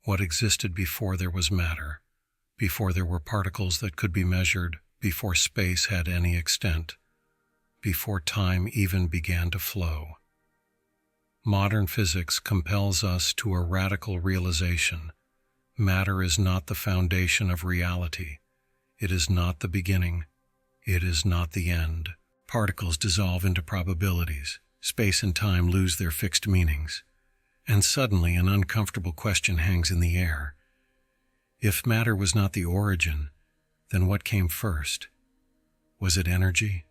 What existed before there was matter, before there were particles that could be measured, before space had any extent, before time even began to flow. Modern physics compels us to a radical realization. Matter is not the foundation of reality. It is not the beginning. It is not the end. Particles dissolve into probabilities. Space and time lose their fixed meanings. And suddenly an uncomfortable question hangs in the air. If matter was not the origin, then what came first? Was it energy?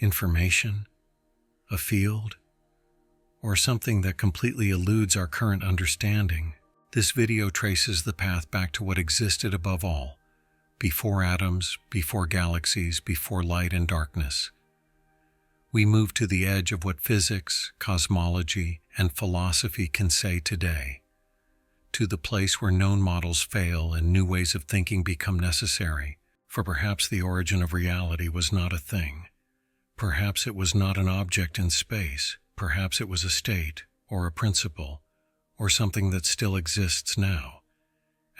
Information? A field? Or something that completely eludes our current understanding? This video traces the path back to what existed above all, before atoms, before galaxies, before light and darkness. We move to the edge of what physics, cosmology, and philosophy can say today, to the place where known models fail and new ways of thinking become necessary, for perhaps the origin of reality was not a thing. Perhaps it was not an object in space. Perhaps it was a state, or a principle, or something that still exists now,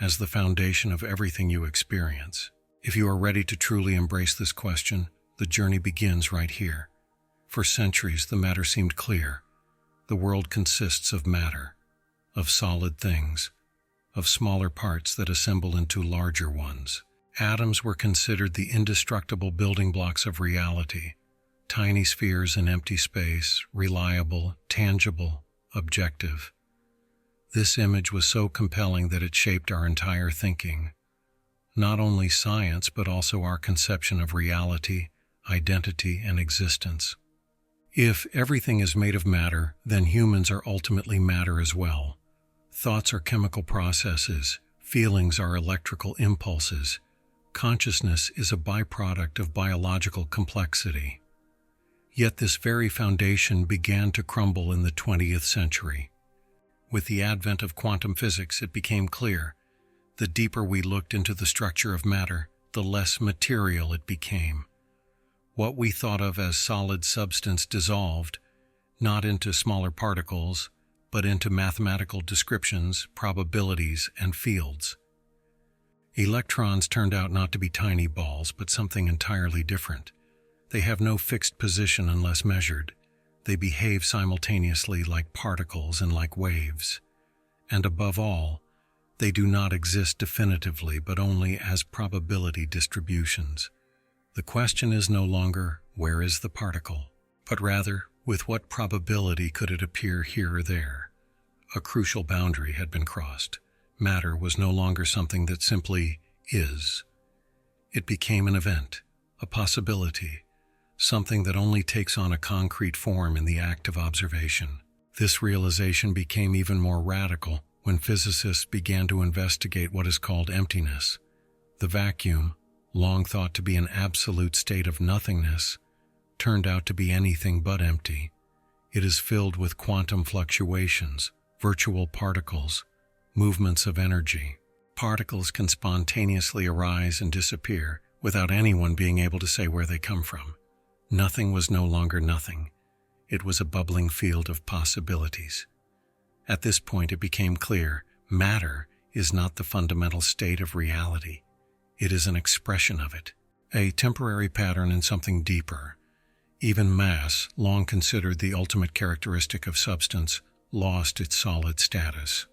as the foundation of everything you experience. If you are ready to truly embrace this question, the journey begins right here. For centuries, the matter seemed clear. The world consists of matter, of solid things, of smaller parts that assemble into larger ones. Atoms were considered the indestructible building blocks of reality, tiny spheres in empty space, reliable, tangible, objective. This image was so compelling that it shaped our entire thinking, not only science but also our conception of reality, identity, and existence. If everything is made of matter, then humans are ultimately matter as well. Thoughts are chemical processes, feelings are electrical impulses, consciousness is a byproduct of biological complexity. Yet this very foundation began to crumble in the 20th century. With the advent of quantum physics, it became clear. The deeper we looked into the structure of matter, the less material it became. What we thought of as solid substance dissolved, not into smaller particles, but into mathematical descriptions, probabilities, and fields. Electrons turned out not to be tiny balls, but something entirely different. They have no fixed position unless measured. They behave simultaneously like particles and like waves. And above all, they do not exist definitively, but only as probability distributions. The question is no longer, where is the particle? But rather, with what probability could it appear here or there? A crucial boundary had been crossed. Matter was no longer something that simply is. It became an event, a possibility, something that only takes on a concrete form in the act of observation. This realization became even more radical when physicists began to investigate what is called emptiness. The vacuum, long thought to be an absolute state of nothingness, turned out to be anything but empty. It is filled with quantum fluctuations, virtual particles, movements of energy. Particles can spontaneously arise and disappear without anyone being able to say where they come from. Nothing was no longer nothing. It was a bubbling field of possibilities. At this point, it became clear matter is not the fundamental state of reality. It is an expression of it, a temporary pattern in something deeper. Even mass, long considered the ultimate characteristic of substance, lost its solid status.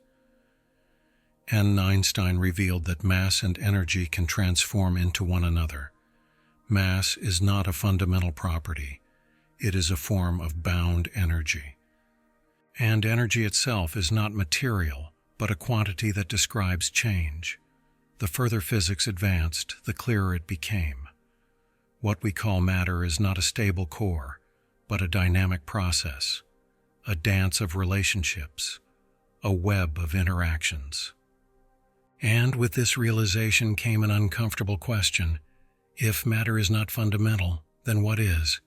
And Einstein revealed that mass and energy can transform into one another. Mass is not a fundamental property. It is a form of bound energy. And energy itself is not material, but a quantity that describes change. The further physics advanced, the clearer it became. What we call matter is not a stable core, but a dynamic process, a dance of relationships, a web of interactions. And with this realization came an uncomfortable question. If matter is not fundamental, then what is?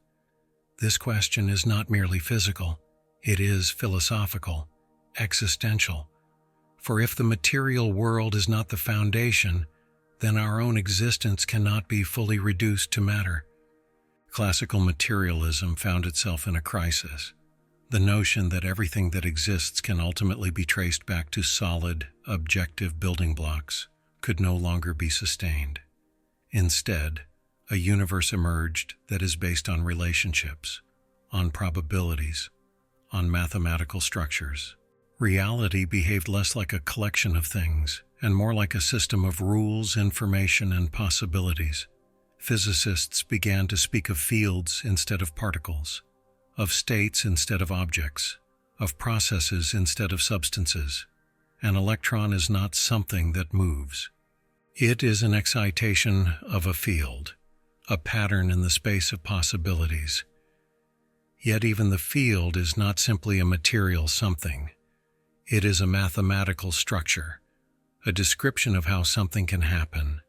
This question is not merely physical, it is philosophical, existential. For if the material world is not the foundation, then our own existence cannot be fully reduced to matter. Classical materialism found itself in a crisis. The notion that everything that exists can ultimately be traced back to solid, objective building blocks could no longer be sustained. Instead, a universe emerged that is based on relationships, on probabilities, on mathematical structures. Reality behaved less like a collection of things and more like a system of rules, information, and possibilities. Physicists began to speak of fields instead of particles, of states instead of objects, of processes instead of substances. An electron is not something that moves. It is an excitation of a field, a pattern in the space of possibilities. Yet even the field is not simply a material something. It is a mathematical structure, a description of how something can happen.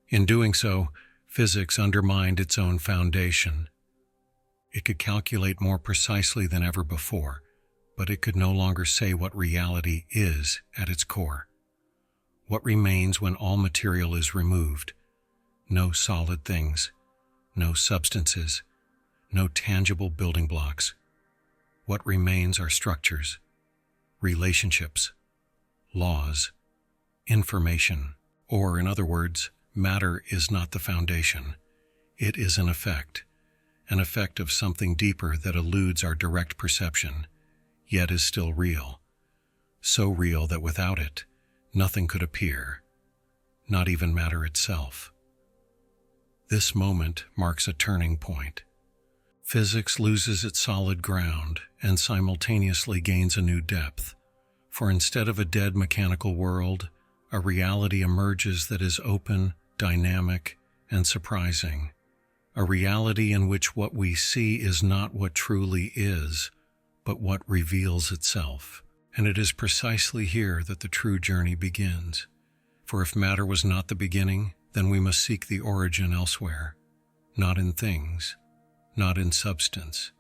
In doing so, physics undermined its own foundation. It could calculate more precisely than ever before, but it could no longer say what reality is at its core. What remains when all material is removed? No solid things, no substances, no tangible building blocks. What remains are structures, relationships, laws, information, or in other words, matter is not the foundation. It is an effect of something deeper that eludes our direct perception, yet is still real. So real that without it, nothing could appear, not even matter itself. This moment marks a turning point. Physics loses its solid ground and simultaneously gains a new depth, for instead of a dead mechanical world, a reality emerges that is open, dynamic, and surprising. A reality in which what we see is not what truly is, but what reveals itself. And it is precisely here that the true journey begins. For if matter was not the beginning, then we must seek the origin elsewhere, not in things, not in substance,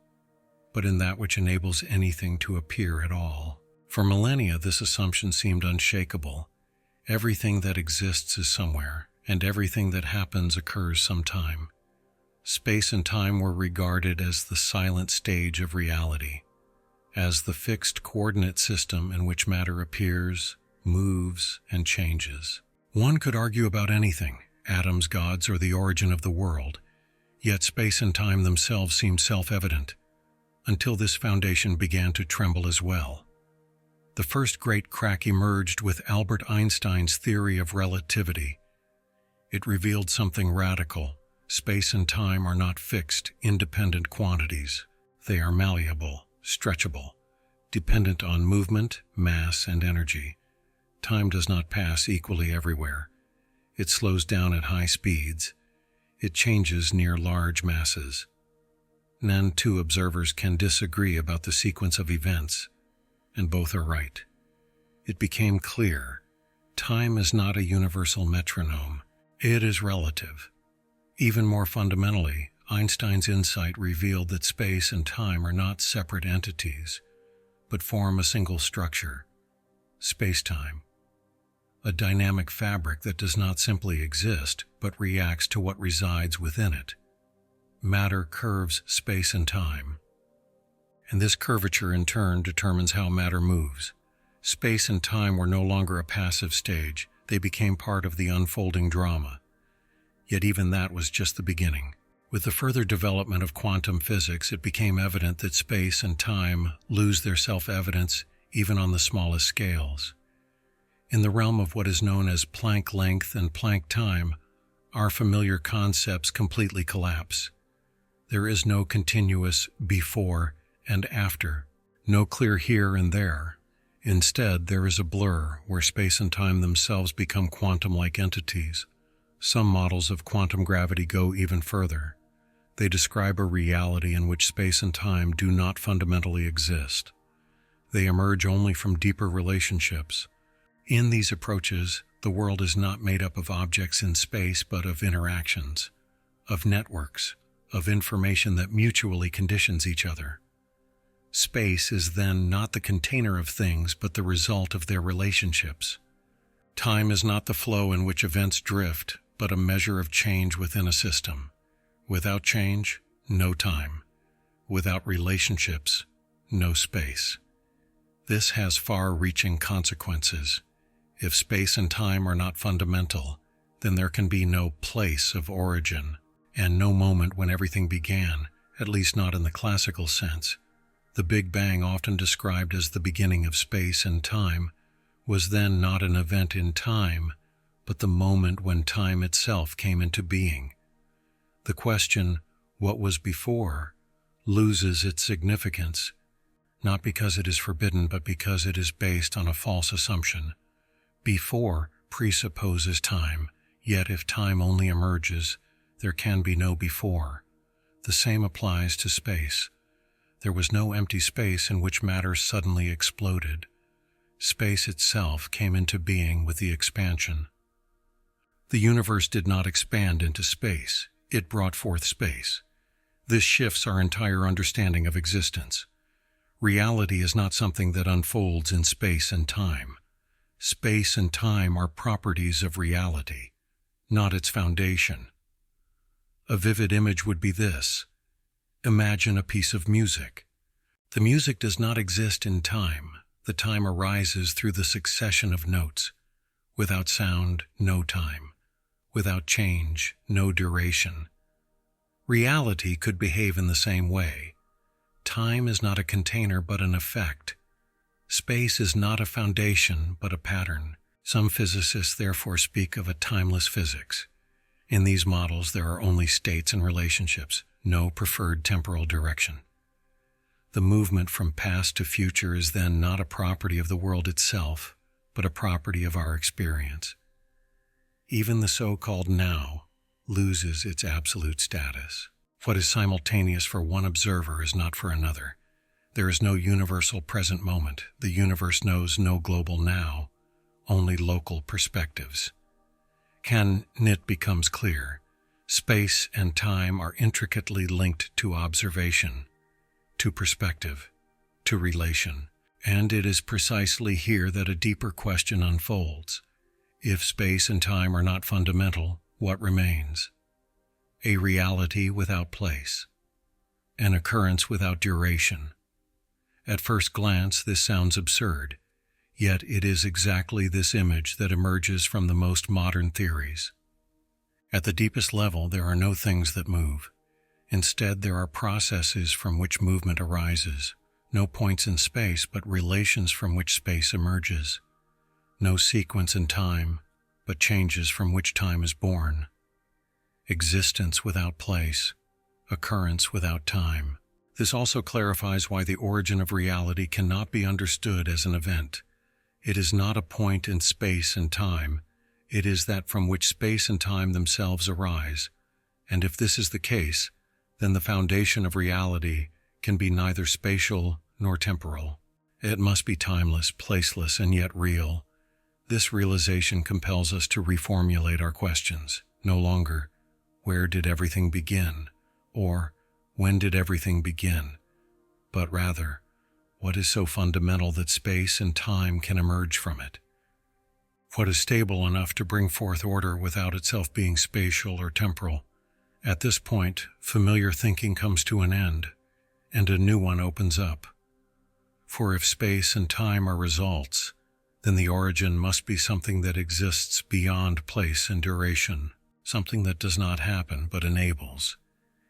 but in that which enables anything to appear at all. For millennia, this assumption seemed unshakable. Everything that exists is somewhere, and everything that happens occurs sometime. Space and time were regarded as the silent stage of reality, as the fixed coordinate system in which matter appears, moves, and changes. One could argue about anything, atoms, gods, or the origin of the world, yet space and time themselves seemed self-evident, until this foundation began to tremble as well. The first great crack emerged with Albert Einstein's theory of relativity. It revealed something radical. Space and time are not fixed, independent quantities. They are malleable, stretchable, dependent on movement, mass, and energy. Time does not pass equally everywhere. It slows down at high speeds. It changes near large masses. None two observers can disagree about the sequence of events, and both are right. It became clear, time is not a universal metronome. It is relative. Even more fundamentally, Einstein's insight revealed that space and time are not separate entities, but form a single structure, space-time, a dynamic fabric that does not simply exist, but reacts to what resides within it. Matter curves space and time, and this curvature in turn determines how matter moves. Space and time were no longer a passive stage, they became part of the unfolding drama. Yet even that was just the beginning. With the further development of quantum physics, it became evident that space and time lose their self-evidence even on the smallest scales. In the realm of what is known as Planck length and Planck time, our familiar concepts completely collapse. There is no continuous before and after, no clear here and there. Instead, there is a blur where space and time themselves become quantum-like entities. Some models of quantum gravity go even further. They describe a reality in which space and time do not fundamentally exist. They emerge only from deeper relationships. In these approaches, the world is not made up of objects in space, but of interactions, of networks, of information that mutually conditions each other. Space is then not the container of things, but the result of their relationships. Time is not the flow in which events drift, but a measure of change within a system. Without change, no time. Without relationships, no space. This has far-reaching consequences. If space and time are not fundamental, then there can be no place of origin, and no moment when everything began, at least not in the classical sense. The Big Bang, often described as the beginning of space and time, was then not an event in time, but the moment when time itself came into being. The question, what was before, loses its significance, not because it is forbidden, but because it is based on a false assumption. Before presupposes time, yet if time only emerges, there can be no before. The same applies to space. There was no empty space in which matter suddenly exploded. Space itself came into being with the expansion. The universe did not expand into space, it brought forth space. This shifts our entire understanding of existence. Reality is not something that unfolds in space and time. Space and time are properties of reality, not its foundation. A vivid image would be this. Imagine a piece of music. The music does not exist in time. The time arises through the succession of notes. Without sound, no time. Without change, no duration. Reality could behave in the same way. Time is not a container but an effect. Space is not a foundation but a pattern. Some physicists therefore speak of a timeless physics. In these models there are only states and relationships, no preferred temporal direction. The movement from past to future is then not a property of the world itself, but a property of our experience. Even the so-called now loses its absolute status. What is simultaneous for one observer is not for another. There is no universal present moment. The universe knows no global now, only local perspectives. It becomes clear. Space and time are intricately linked to observation, to perspective, to relation. And it is precisely here that a deeper question unfolds. If space and time are not fundamental, what remains? A reality without place, an occurrence without duration. At first glance, this sounds absurd, yet it is exactly this image that emerges from the most modern theories. At the deepest level, there are no things that move. Instead, there are processes from which movement arises, no points in space, but relations from which space emerges. No sequence in time, but changes from which time is born. Existence without place, occurrence without time. This also clarifies why the origin of reality cannot be understood as an event. It is not a point in space and time. It is that from which space and time themselves arise. And if this is the case, then the foundation of reality can be neither spatial nor temporal. It must be timeless, placeless, and yet real. This realization compels us to reformulate our questions. No longer, where did everything begin? Or, when did everything begin? But rather, what is so fundamental that space and time can emerge from it? What is stable enough to bring forth order without itself being spatial or temporal? At this point, familiar thinking comes to an end, and a new one opens up. For if space and time are results, then the origin must be something that exists beyond place and duration, something that does not happen but enables.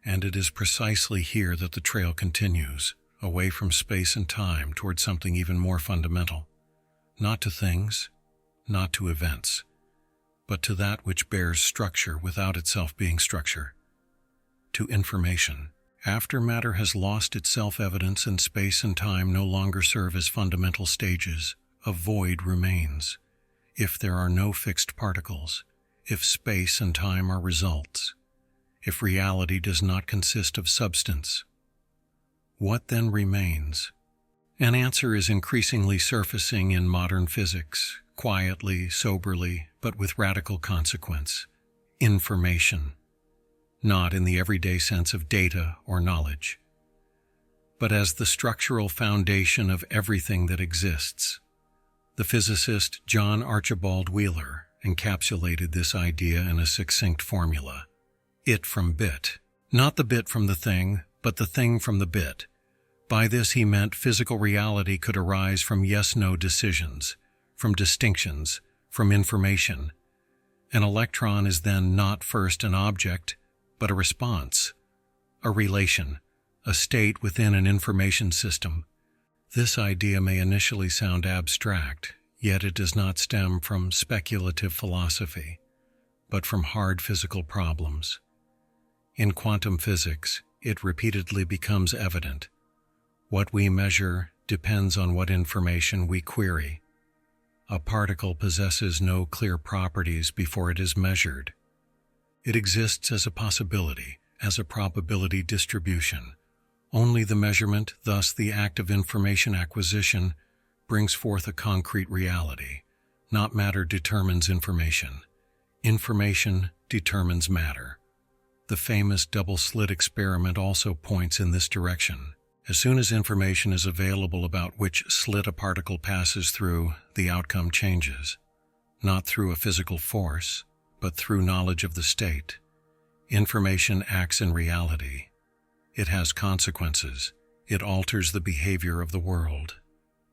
And it is precisely here that the trail continues, away from space and time toward something even more fundamental. Not to things, not to events, but to that which bears structure without itself being structure. To information. After matter has lost its self-evidence and space and time no longer serve as fundamental stages, a void remains. If there are no fixed particles, if space and time are results, if reality does not consist of substance, what then remains? An answer is increasingly surfacing in modern physics, quietly, soberly, but with radical consequence. Information. Not in the everyday sense of data or knowledge, but as the structural foundation of everything that exists. The physicist John Archibald Wheeler encapsulated this idea in a succinct formula. It from bit. Not the bit from the thing, but the thing from the bit. By this he meant physical reality could arise from yes-no decisions, from distinctions, from information. An electron is then not first an object, but a response, a relation, a state within an information system. This idea may initially sound abstract, yet it does not stem from speculative philosophy, but from hard physical problems. In quantum physics, it repeatedly becomes evident. What we measure depends on what information we query. A particle possesses no clear properties before it is measured. It exists as a possibility, as a probability distribution. Only the measurement, thus the act of information acquisition, brings forth a concrete reality. Not matter determines information. Information determines matter. The famous double-slit experiment also points in this direction. As soon as information is available about which slit a particle passes through, the outcome changes. Not through a physical force, but through knowledge of the state. Information acts in reality. It has consequences. It alters the behavior of the world.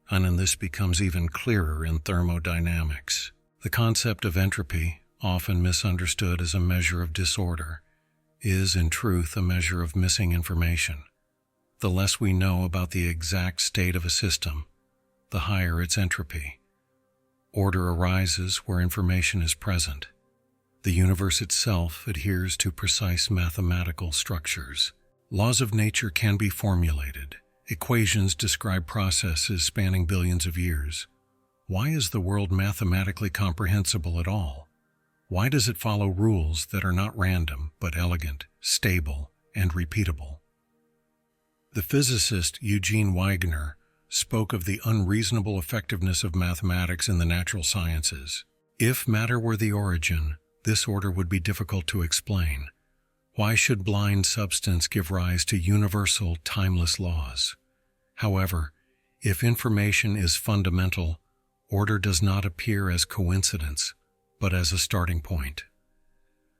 And this becomes even clearer in thermodynamics. The concept of entropy, often misunderstood as a measure of disorder, is in truth a measure of missing information. The less we know about the exact state of a system, the higher its entropy. Order arises where information is present. The universe itself adheres to precise mathematical structures. Laws of nature can be formulated. Equations describe processes spanning billions of years. Why is the world mathematically comprehensible at all? Why does it follow rules that are not random, but elegant, stable, and repeatable? The physicist Eugene Wigner spoke of the unreasonable effectiveness of mathematics in the natural sciences. If matter were the origin, this order would be difficult to explain. Why should blind substance give rise to universal, timeless laws? However, if information is fundamental, order does not appear as coincidence, but as a starting point.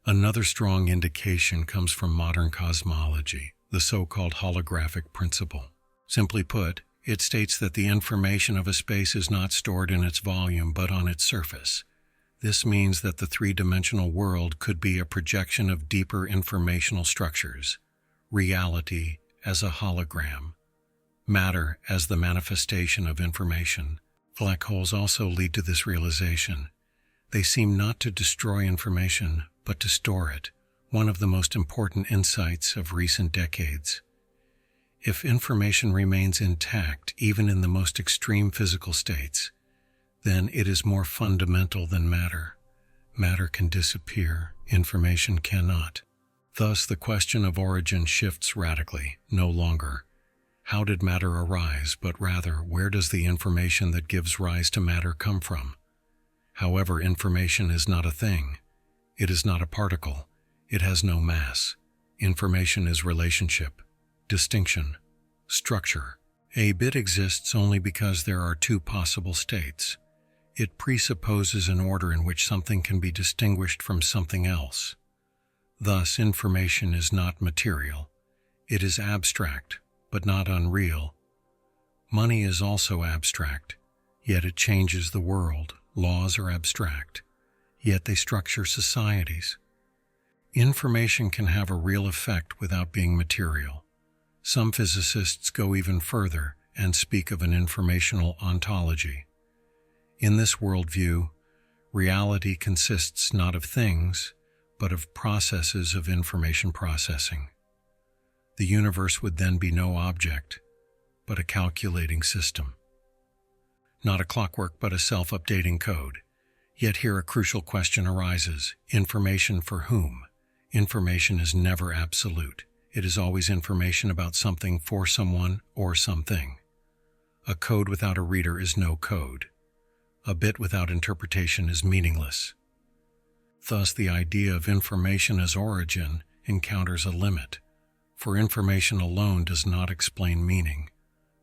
Another strong indication comes from modern cosmology, the so-called holographic principle. Simply put, it states that the information of a space is not stored in its volume but on its surface. This means that the three-dimensional world could be a projection of deeper informational structures, reality as a hologram, matter as the manifestation of information. Black holes also lead to this realization. They seem not to destroy information, but to store it, one of the most important insights of recent decades. If information remains intact, even in the most extreme physical states, then it is more fundamental than matter. Matter can disappear, information cannot. Thus, the question of origin shifts radically, no longer how did matter arise, but rather where does the information that gives rise to matter come from? However, information is not a thing. It is not a particle. It has no mass. Information is relationship, distinction, structure. A bit exists only because there are two possible states. It presupposes an order in which something can be distinguished from something else. Thus, information is not material. It is abstract, but not unreal. Money is also abstract, yet it changes the world. Laws are abstract, yet they structure societies. Information can have a real effect without being material. Some physicists go even further and speak of an informational ontology. In this worldview, reality consists not of things, but of processes of information processing. The universe would then be no object, but a calculating system. Not a clockwork, but a self-updating code. Yet here a crucial question arises. Information for whom? Information is never absolute. It is always information about something for someone or something. A code without a reader is no code. A bit without interpretation is meaningless. Thus, the idea of information as origin encounters a limit, for information alone does not explain meaning,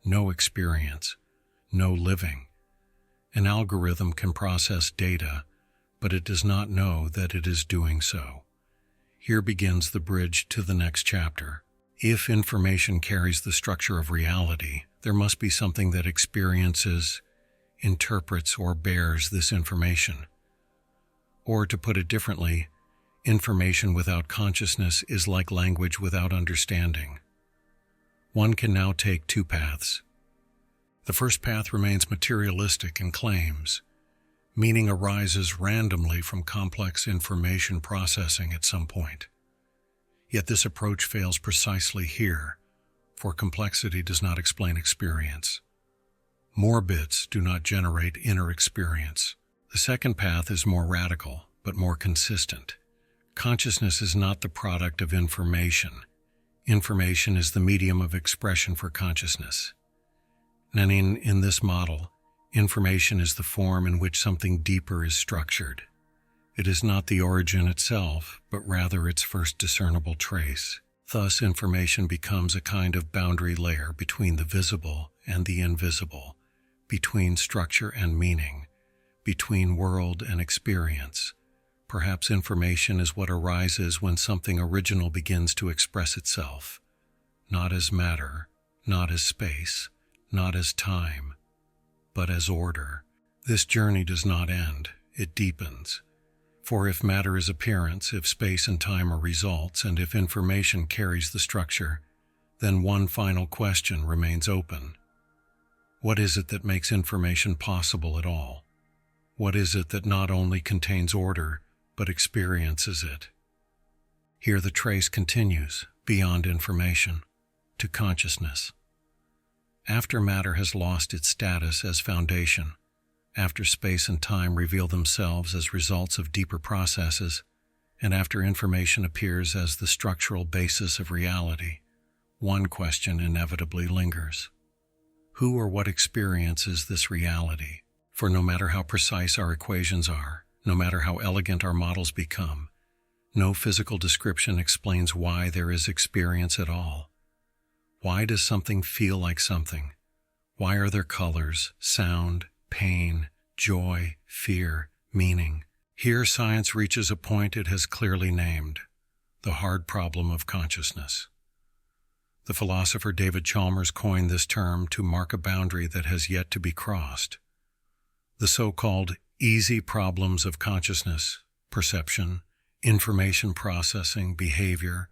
no experience, no living. An algorithm can process data, but it does not know that it is doing so. Here begins the bridge to the next chapter. If information carries the structure of reality, there must be something that experiences, interprets, or bears this information. Or, to put it differently, information without consciousness is like language without understanding. One can now take two paths. The first path remains materialistic and claims meaning arises randomly from complex information processing at some point. Yet this approach fails precisely here, for complexity does not explain experience. More bits do not generate inner experience. The second path is more radical, but more consistent. Consciousness is not the product of information. Information is the medium of expression for consciousness. And in this model, information is the form in which something deeper is structured. It is not the origin itself, but rather its first discernible trace. Thus, information becomes a kind of boundary layer between the visible and the invisible, between structure and meaning, between world and experience. Perhaps information is what arises when something original begins to express itself, not as matter, not as space, not as time, but as order. This journey does not end, it deepens. For if matter is appearance, if space and time are results, and if information carries the structure, then one final question remains open. What is it that makes information possible at all? What is it that not only contains order, but experiences it? Here the trace continues, beyond information, to consciousness. After matter has lost its status as foundation, after space and time reveal themselves as results of deeper processes, and after information appears as the structural basis of reality, one question inevitably lingers. Who or what experiences this reality? For no matter how precise our equations are, no matter how elegant our models become, no physical description explains why there is experience at all. Why does something feel like something? Why are there colors, sound, pain, joy, fear, meaning? Here science reaches a point it has clearly named, the hard problem of consciousness. The philosopher David Chalmers coined this term to mark a boundary that has yet to be crossed. The so-called easy problems of consciousness, perception, information processing, behavior,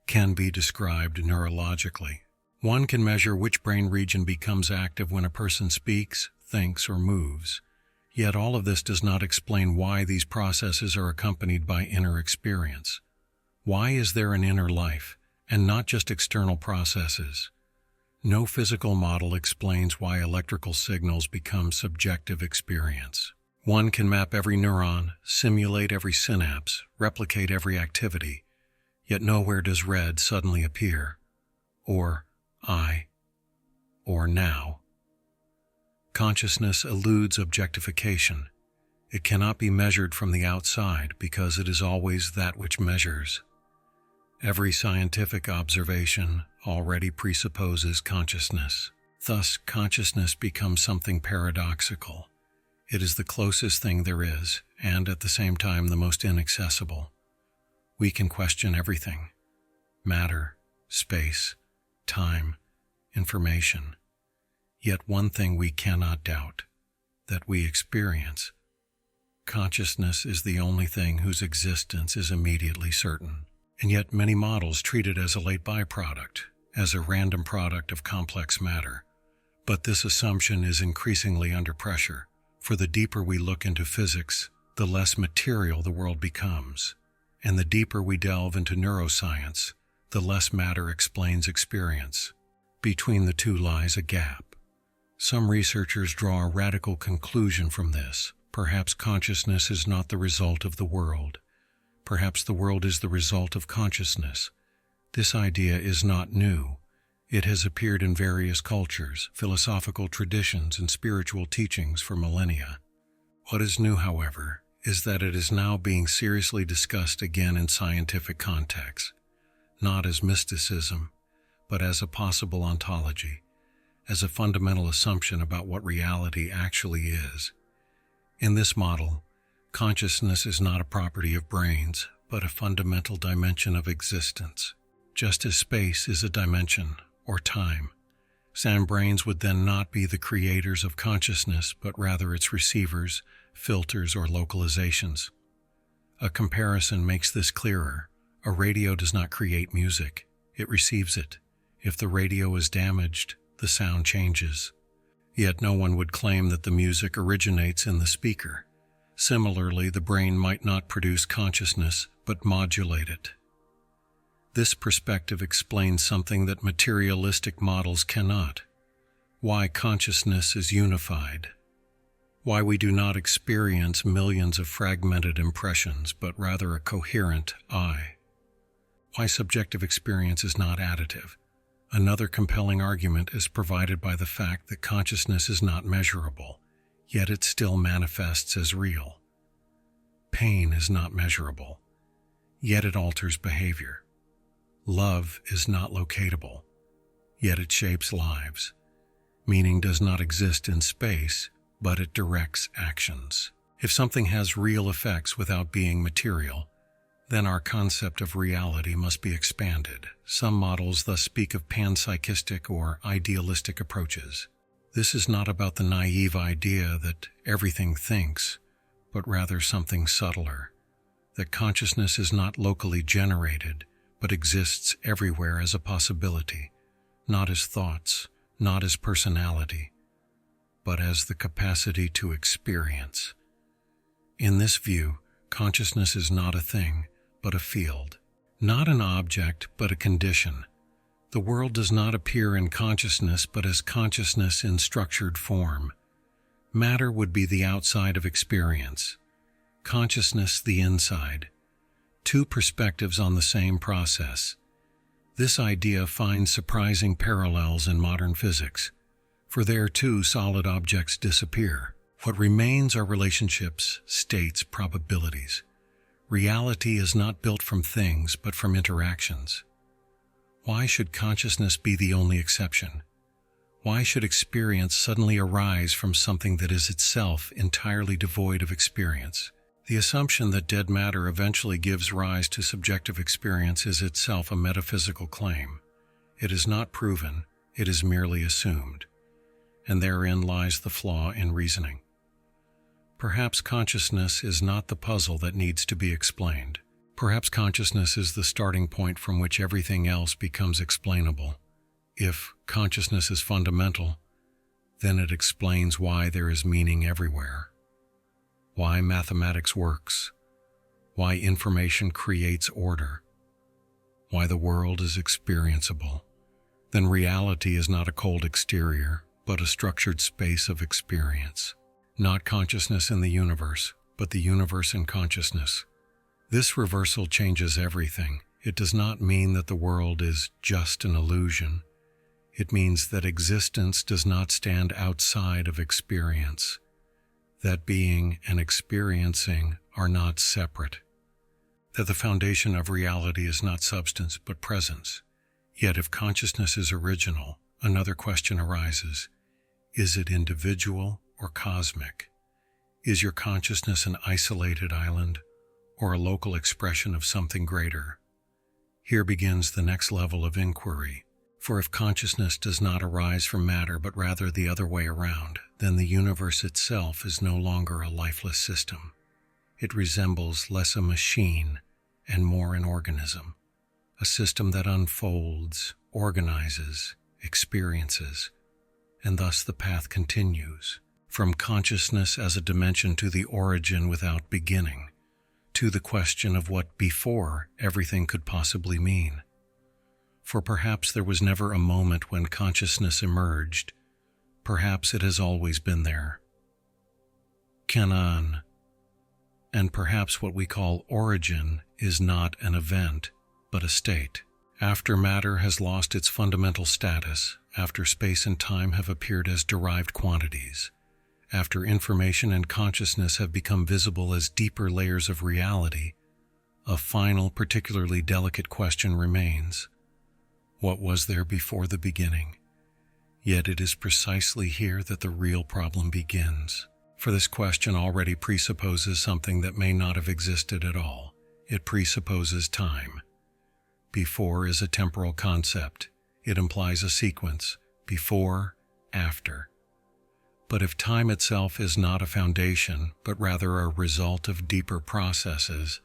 can be described neurologically. One can measure which brain region becomes active when a person speaks, thinks, or moves. Yet all of this does not explain why these processes are accompanied by inner experience. Why is there an inner life, and not just external processes? No physical model explains why electrical signals become subjective experience. One can map every neuron, simulate every synapse, replicate every activity, yet nowhere does red suddenly appear, or I, or now. Consciousness eludes objectification. It cannot be measured from the outside because it is always that which measures. Every scientific observation already presupposes consciousness. Thus, consciousness becomes something paradoxical. It is the closest thing there is, and at the same time the most inaccessible. We can question everything: matter, space, time, information. Yet one thing we cannot doubt, that we experience. Consciousness is the only thing whose existence is immediately certain. And yet many models treat it as a late byproduct, as a random product of complex matter. But this assumption is increasingly under pressure, for the deeper we look into physics, the less material the world becomes. And the deeper we delve into neuroscience, the less matter explains experience. Between the two lies a gap. Some researchers draw a radical conclusion from this. Perhaps consciousness is not the result of the world. Perhaps the world is the result of consciousness. This idea is not new. It has appeared in various cultures, philosophical traditions, and spiritual teachings for millennia. What is new, however, is that it is now being seriously discussed again in scientific contexts, not as mysticism, but as a possible ontology, as a fundamental assumption about what reality actually is. In this model, consciousness is not a property of brains, but a fundamental dimension of existence. just as space is a dimension, or time. Sound brains would then not be the creators of consciousness, but rather its receivers, filters, or localizations. A comparison makes this clearer. A radio does not create music, it receives it. If the radio is damaged, the sound changes. Yet no one would claim that the music originates in the speaker. Similarly, the brain might not produce consciousness, but modulate it. This perspective explains something that materialistic models cannot: why consciousness is unified, why we do not experience millions of fragmented impressions, but rather a coherent I, why subjective experience is not additive. Another compelling argument is provided by the fact that consciousness is not measurable, yet it still manifests as real. Pain is not measurable, yet it alters behavior. Love is not locatable, yet it shapes lives. Meaning does not exist in space, but it directs actions. If something has real effects without being material, then our concept of reality must be expanded. Some models thus speak of panpsychistic or idealistic approaches. This is not about the naive idea that everything thinks, but rather something subtler, that consciousness is not locally generated, but exists everywhere as a possibility, not as thoughts, not as personality, but as the capacity to experience. In this view, consciousness is not a thing, but a field. Not an object, but a condition. The world does not appear in consciousness, but as consciousness in structured form. Matter would be the outside of experience, consciousness the inside. Two perspectives on the same process. This idea finds surprising parallels in modern physics, for there too solid objects disappear. What remains are relationships, states, probabilities. Reality is not built from things, but from interactions. Why should consciousness be the only exception? Why should experience suddenly arise from something that is itself entirely devoid of experience? The assumption that dead matter eventually gives rise to subjective experience is itself a metaphysical claim. It is not proven, it is merely assumed. And therein lies the flaw in reasoning. Perhaps consciousness is not the puzzle that needs to be explained. Perhaps consciousness is the starting point from which everything else becomes explainable. If consciousness is fundamental, then it explains why there is meaning everywhere, why mathematics works, why information creates order, why the world is experienceable. Then reality is not a cold exterior, but a structured space of experience. Not consciousness in the universe, but the universe in consciousness. This reversal changes everything. It does not mean that the world is just an illusion. It means that existence does not stand outside of experience, that being and experiencing are not separate, that the foundation of reality is not substance but presence. Yet if consciousness is original, another question arises. Is it individual or cosmic? Is your consciousness an isolated island or a local expression of something greater? Here begins the next level of inquiry. For if consciousness does not arise from matter but rather the other way around, then the universe itself is no longer a lifeless system. It resembles less a machine and more an organism, a system that unfolds, organizes, experiences, and thus the path continues, from consciousness as a dimension to the origin without beginning, to the question of what before everything could possibly mean. For perhaps there was never a moment when consciousness emerged. Perhaps it has always been there. Kanan. And perhaps what we call origin is not an event, but a state. After matter has lost its fundamental status, after space and time have appeared as derived quantities, after information and consciousness have become visible as deeper layers of reality, a final, particularly delicate question remains. What was there before the beginning? Yet it is precisely here that the real problem begins. For this question already presupposes something that may not have existed at all. It presupposes time. Before is a temporal concept. It implies a sequence, before, after. But if time itself is not a foundation, but rather a result of deeper processes,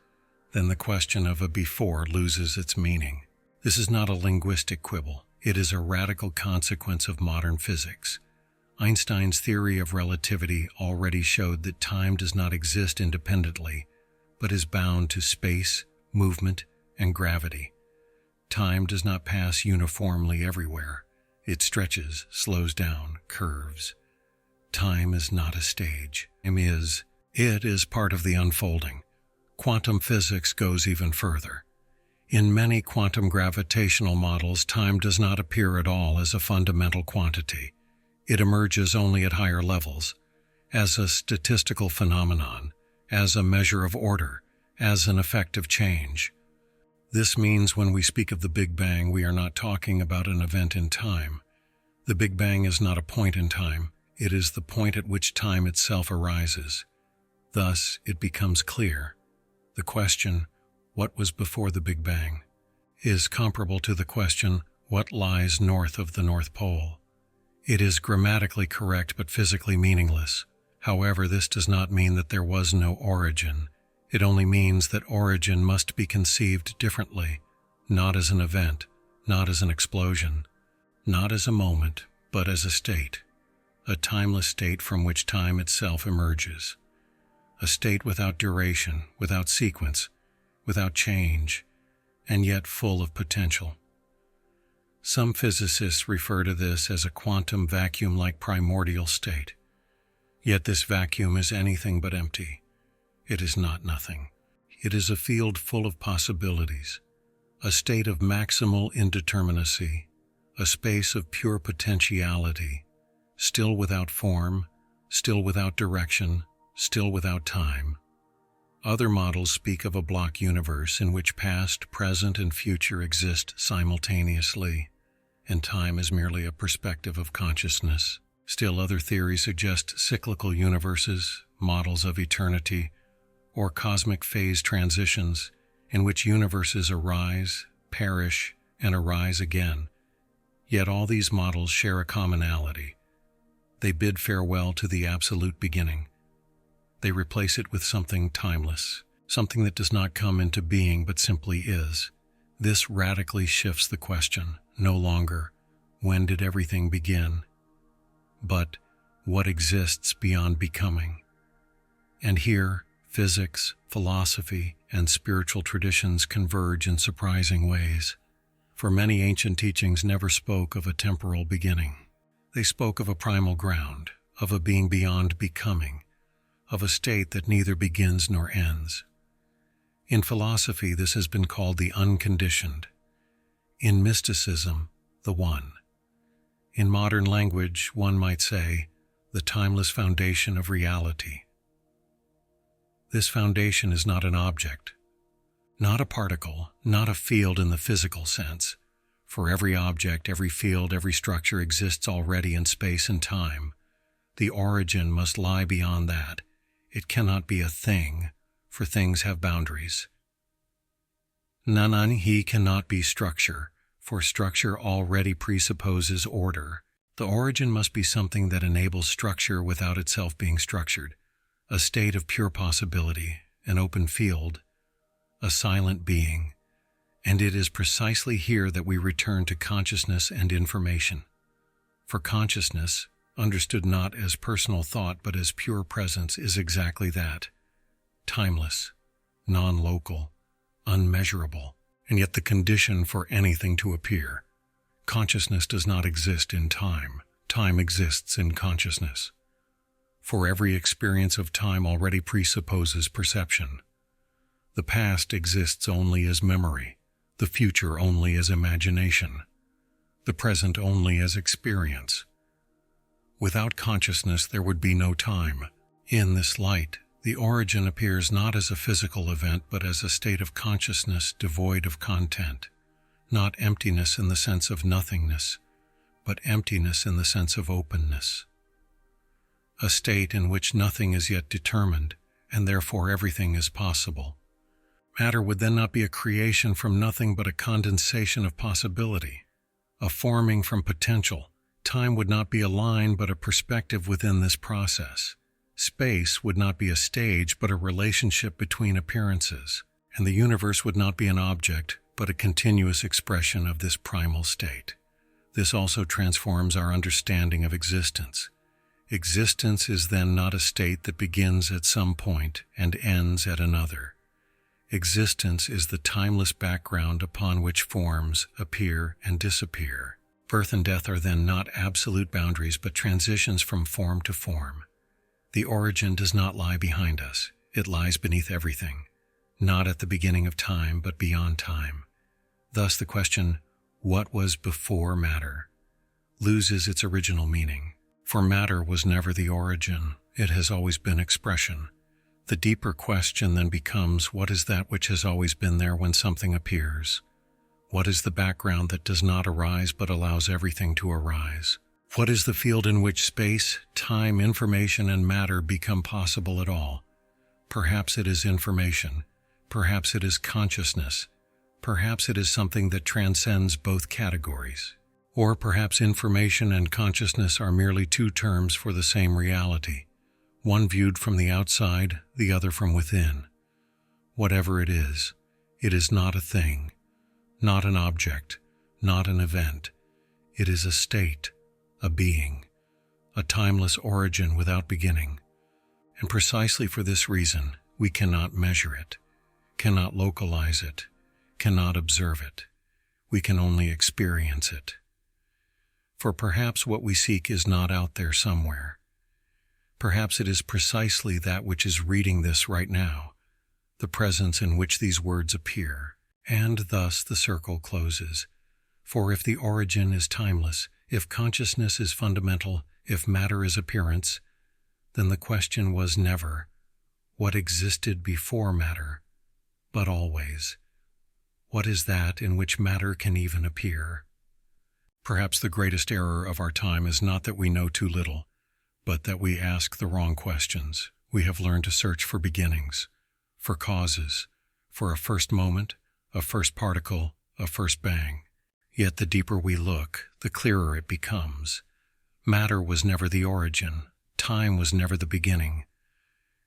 then the question of a before loses its meaning. This is not a linguistic quibble. It is a radical consequence of modern physics. Einstein's theory of relativity already showed that time does not exist independently, but is bound to space, movement, and gravity. Time does not pass uniformly everywhere. It stretches, slows down, curves. Time is not a stage. It is part of the unfolding. Quantum physics goes even further. In many quantum gravitational models, time does not appear at all as a fundamental quantity. It emerges only at higher levels, as a statistical phenomenon, as a measure of order, as an effect of change. This means when we speak of the Big Bang, we are not talking about an event in time. The Big Bang is not a point in time. It is the point at which time itself arises. Thus, it becomes clear. The question, what was before the Big Bang, is comparable to the question, what lies north of the North Pole. It is grammatically correct but physically meaningless. However, this does not mean that there was no origin. It only means that origin must be conceived differently, not as an event, not as an explosion, not as a moment, but as a state, a timeless state from which time itself emerges, a state without duration, without sequence, without change, and yet full of potential. Some physicists refer to this as a quantum vacuum-like primordial state. Yet this vacuum is anything but empty. It is not nothing. It is a field full of possibilities, a state of maximal indeterminacy, a space of pure potentiality, still without form, still without direction, still without time. Other models speak of a block universe in which past, present, and future exist simultaneously, and time is merely a perspective of consciousness. Still other theories suggest cyclical universes, models of eternity, or cosmic phase transitions in which universes arise, perish, and arise again. Yet all these models share a commonality. They bid farewell to the absolute beginning. They replace it with something timeless, something that does not come into being but simply is. This radically shifts the question, no longer, when did everything begin? But what exists beyond becoming? And here, physics, philosophy, and spiritual traditions converge in surprising ways. For many ancient teachings never spoke of a temporal beginning. They spoke of a primal ground, of a being beyond becoming, of a state that neither begins nor ends. In philosophy, this has been called the unconditioned. In mysticism, the one. In modern language, one might say, the timeless foundation of reality. This foundation is not an object, not a particle, not a field in the physical sense. For every object, every field, every structure exists already in space and time. The origin must lie beyond that. It cannot be a thing, for things have boundaries. He cannot be structure, for structure already presupposes order. The origin must be something that enables structure without itself being structured, a state of pure possibility, an open field, a silent being. And it is precisely here that we return to consciousness and information. For consciousness, understood not as personal thought but as pure presence, is exactly that, timeless, non-local, unmeasurable, and yet the condition for anything to appear. Consciousness does not exist in time. Time exists in consciousness. For every experience of time already presupposes perception. The past exists only as memory, the future only as imagination, the present only as experience. Without consciousness, there would be no time. In this light, the origin appears not as a physical event, but as a state of consciousness devoid of content, not emptiness in the sense of nothingness, but emptiness in the sense of openness. A state in which nothing is yet determined, and therefore everything is possible. Matter would then not be a creation from nothing but a condensation of possibility, a forming from potential. Time would not be a line but a perspective within this process. Space would not be a stage but a relationship between appearances, and the universe would not be an object but a continuous expression of this primal state. This also transforms our understanding of existence. Existence is then not a state that begins at some point and ends at another. Existence is the timeless background upon which forms appear and disappear. Birth and death are then not absolute boundaries but transitions from form to form. The origin does not lie behind us. It lies beneath everything, not at the beginning of time but beyond time. Thus the question, what was before matter, loses its original meaning. For matter was never the origin. It has always been expression. The deeper question then becomes, what is that which has always been there when something appears? What is the background that does not arise but allows everything to arise? What is the field in which space, time, information, and matter become possible at all? Perhaps it is information. Perhaps it is consciousness. Perhaps it is something that transcends both categories. Or perhaps information and consciousness are merely two terms for the same reality, one viewed from the outside, the other from within. Whatever it is not a thing, not an object, not an event. It is a state, a being, a timeless origin without beginning. And precisely for this reason, we cannot measure it, cannot localize it, cannot observe it. We can only experience it. For perhaps what we seek is not out there somewhere. Perhaps it is precisely that which is reading this right now, the presence in which these words appear, and thus the circle closes. For if the origin is timeless, if consciousness is fundamental, if matter is appearance, then the question was never what existed before matter, but always what is that in which matter can even appear. Perhaps the greatest error of our time is not that we know too little, but that we ask the wrong questions. We have learned to search for beginnings, for causes, for a first moment, a first particle, a first bang. Yet the deeper we look, the clearer it becomes. Matter was never the origin, time was never the beginning,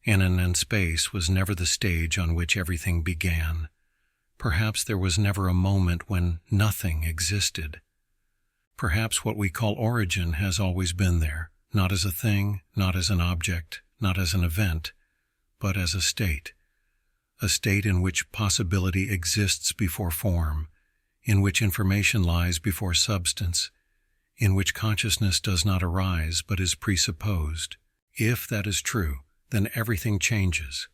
and space was never the stage on which everything began. Perhaps there was never a moment when nothing existed. Perhaps what we call origin has always been there, not as a thing, not as an object, not as an event, but as a state in which possibility exists before form, in which information lies before substance, in which consciousness does not arise but is presupposed. If that is true, then everything changes.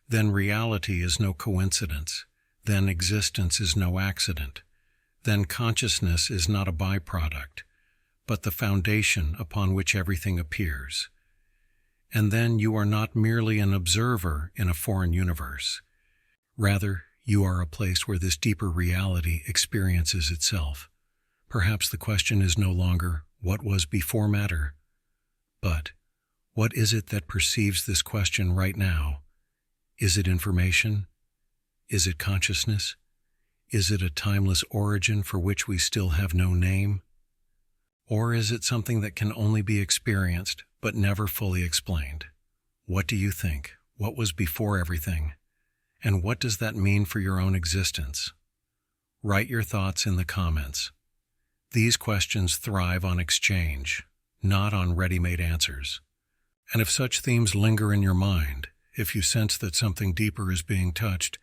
Then reality is no coincidence. Then existence is no accident. Then consciousness is not a byproduct, but the foundation upon which everything appears. And then you are not merely an observer in a foreign universe. Rather, you are a place where this deeper reality experiences itself. Perhaps the question is no longer what was before matter, but what is it that perceives this question right now? Is it information? Is it consciousness? Is it a timeless origin for which we still have no name? Or is it something that can only be experienced but never fully explained? What do you think? What was before everything? And what does that mean for your own existence? Write your thoughts in the comments. These questions thrive on exchange, not on ready-made answers. And if such themes linger in your mind, if you sense that something deeper is being touched,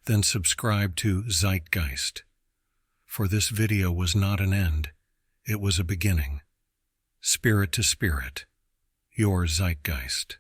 then subscribe to ZEITGEIST. For this video was not an end, it was a beginning. Spirit to spirit, your ZEITGEIST.